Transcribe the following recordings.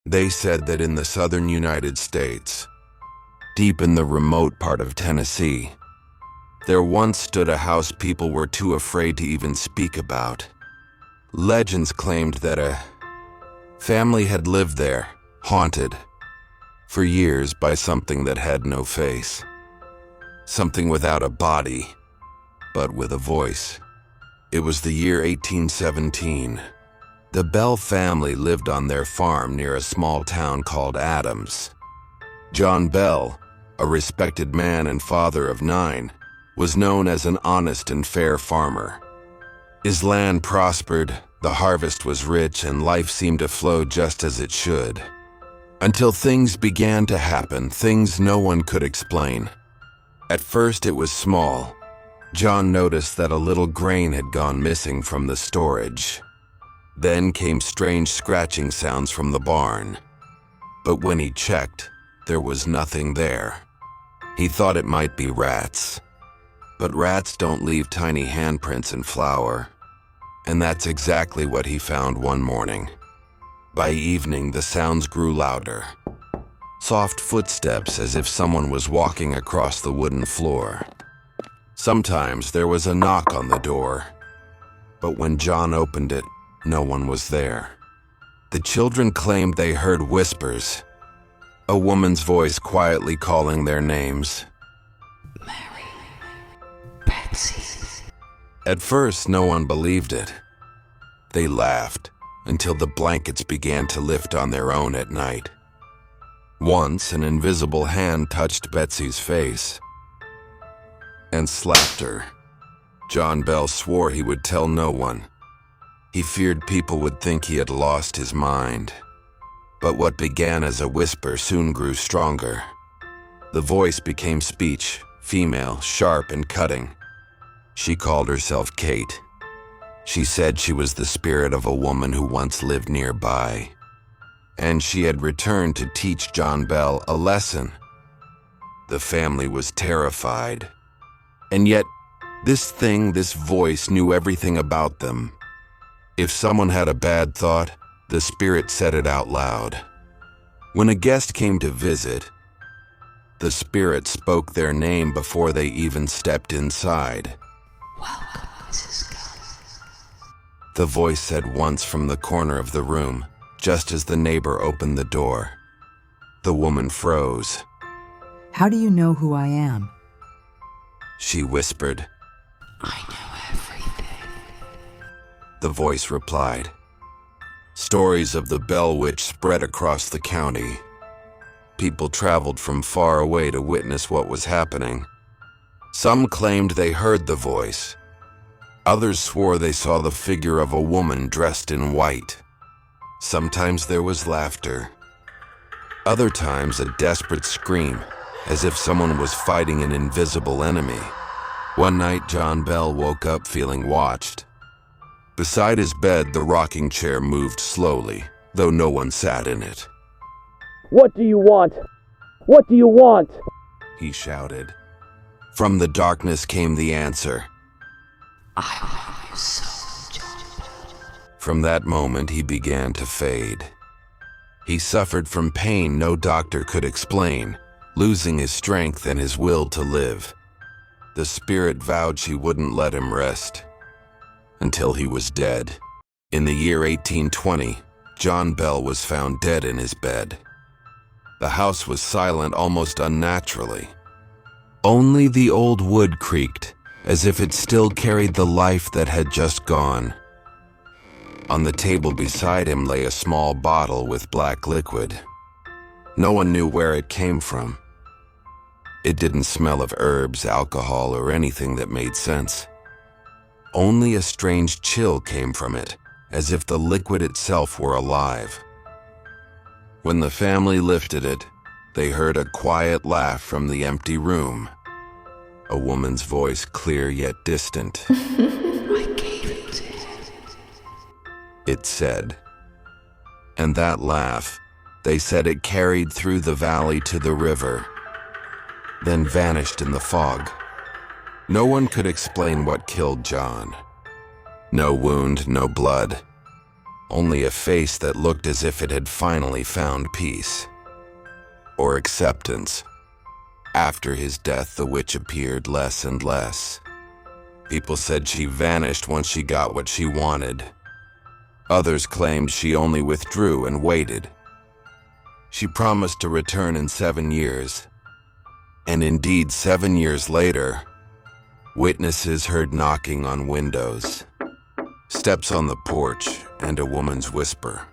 They said that in the southern United States, deep in the remote part of Tennessee, there once stood a house people were too afraid to even speak about. Legends claimed that a family had lived there, haunted, for years by something that had no face. Something without a body, but with a voice. It was the year 1817. The Bell family lived on their farm near a small town called Adams. John Bell, a respected man and father of 9, was known as an honest and fair farmer. His land prospered, the harvest was rich, and life seemed to flow just as it should. Until things began to happen, things no one could explain. At first it was small. John noticed that a little grain had gone missing from the storage. Then came strange scratching sounds from the barn. But when he checked, there was nothing there. He thought it might be rats. But rats don't leave tiny handprints in flour. And that's exactly what he found one morning. By evening, the sounds grew louder. Soft footsteps as if someone was walking across the wooden floor. Sometimes there was a knock on the door. But when John opened it, no one was there. The children claimed they heard whispers. A woman's voice quietly calling their names. Mary, Betsy. At first, no one believed it. They laughed until the blankets began to lift on their own at night. Once, an invisible hand touched Betsy's face and slapped her. John Bell swore he would tell no one. He feared people would think he had lost his mind. But what began as a whisper soon grew stronger. The voice became speech, female, sharp and cutting. She called herself Kate. She said she was the spirit of a woman who once lived nearby. And she had returned to teach John Bell a lesson. The family was terrified. And yet, this voice knew everything about them. If someone had a bad thought, the spirit said it out loud. When a guest came to visit, the spirit spoke their name before they even stepped inside. Welcome, Mrs. Gunn. The voice said once from the corner of the room, just as the neighbor opened the door. The woman froze. How do you know who I am? She whispered. I know everything. The voice replied. Stories of the Bell Witch spread across the county. People traveled from far away to witness what was happening. Some claimed they heard the voice. Others swore they saw the figure of a woman dressed in white. Sometimes there was laughter. Other times a desperate scream, as if someone was fighting an invisible enemy. One night, John Bell woke up feeling watched. Beside his bed, the rocking chair moved slowly, though no one sat in it. What do you want? What do you want? He shouted. From the darkness came the answer. I want your soul, John. From that moment, he began to fade. He suffered from pain no doctor could explain, losing his strength and his will to live. The spirit vowed she wouldn't let him rest until he was dead. In the year 1820, John Bell was found dead in his bed. The house was silent almost unnaturally. Only the old wood creaked, as if it still carried the life that had just gone. On the table beside him lay a small bottle with black liquid. No one knew where it came from. It didn't smell of herbs, alcohol, or anything that made sense. Only a strange chill came from it, as if the liquid itself were alive. When the family lifted it, they heard a quiet laugh from the empty room. A woman's voice, clear yet distant. I gave it to him. It said. And that laugh, they said it carried through the valley to the river, then vanished in the fog. No one could explain what killed John. No wound, no blood. only a face that looked as if it had finally found peace or acceptance. After his death, the witch appeared less and less. People said she vanished once she got what she wanted. Others claimed she only withdrew and waited. She promised to return in 7 years. And indeed, 7 years later, witnesses heard knocking on windows, steps on the porch, and a woman's whisper.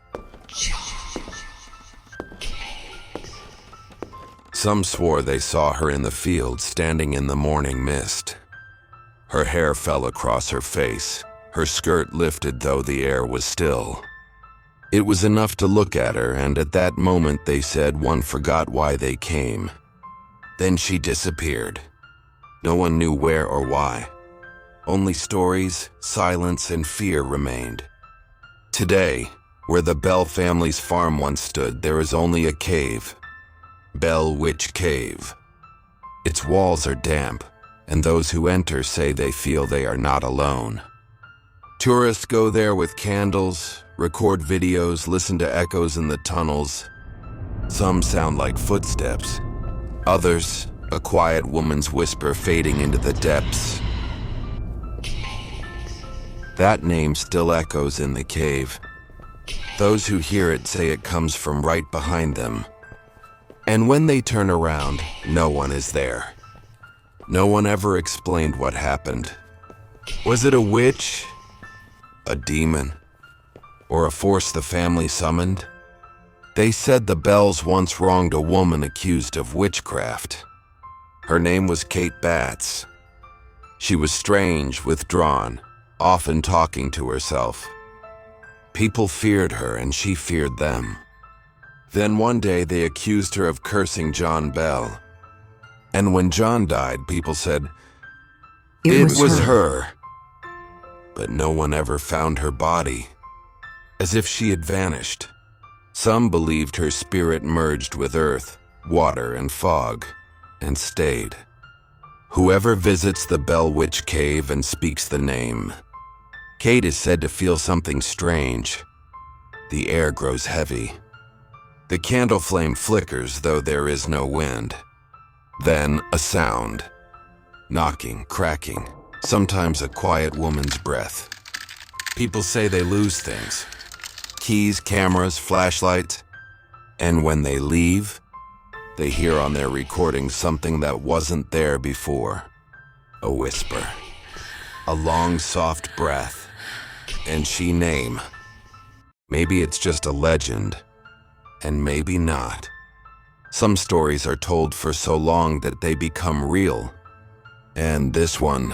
Some swore they saw her in the field standing in the morning mist. Her hair fell across her face, her skirt lifted though the air was still. It was enough to look at her, and at that moment they said one forgot why they came. Then she disappeared. No one knew where or why. Only stories, silence, and fear remained. Today, where the Bell family's farm once stood, there is only a cave. Bell Witch Cave. Its walls are damp, and those who enter say they feel they are not alone. Tourists go there with candles, record videos, listen to echoes in the tunnels. Some sound like footsteps. Others, a quiet woman's whisper fading into the depths. That name still echoes in the cave. Those who hear it say it comes from right behind them. And when they turn around, no one is there. No one ever explained what happened. Was it a witch? A demon? Or a force the family summoned? They said the Bells once wronged a woman accused of witchcraft. Her name was Kate Batts. She was strange, withdrawn, often talking to herself. People feared her and she feared them. Then one day they accused her of cursing John Bell. And when John died, people said, it was her. But no one ever found her body, as if she had vanished. Some believed her spirit merged with earth, water, and fog, and stayed. Whoever visits the Bell Witch Cave and speaks the name, Kate is said to feel something strange. The air grows heavy. The candle flame flickers, though there is no wind. Then a sound. Knocking, cracking, sometimes a quiet woman's breath. People say they lose things. Keys, cameras, flashlights. And when they leave, they hear on their recording something that wasn't there before. A whisper. A long, soft breath. And she name. Maybe it's just a legend. And maybe not. Some stories are told for so long that they become real. And this one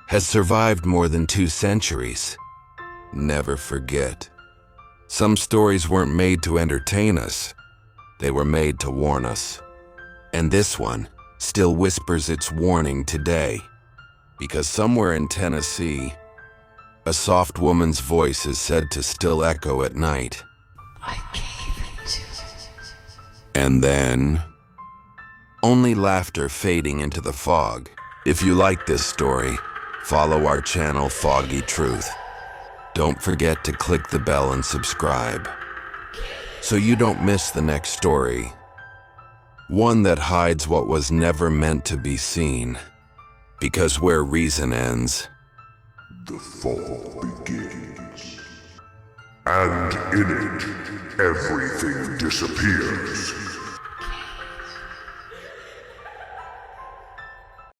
has survived more than 2 centuries. Never forget. Some stories weren't made to entertain us. They were made to warn us. And this one still whispers its warning today. Because somewhere in Tennessee, a soft woman's voice is said to still echo at night. I gave it to you. And then, only laughter fading into the fog. If you like this story, follow our channel Foggy Truth. Don't forget to click the bell and subscribe, so you don't miss the next story. One that hides what was never meant to be seen. Because where reason ends, the fall begins. And in it, everything disappears.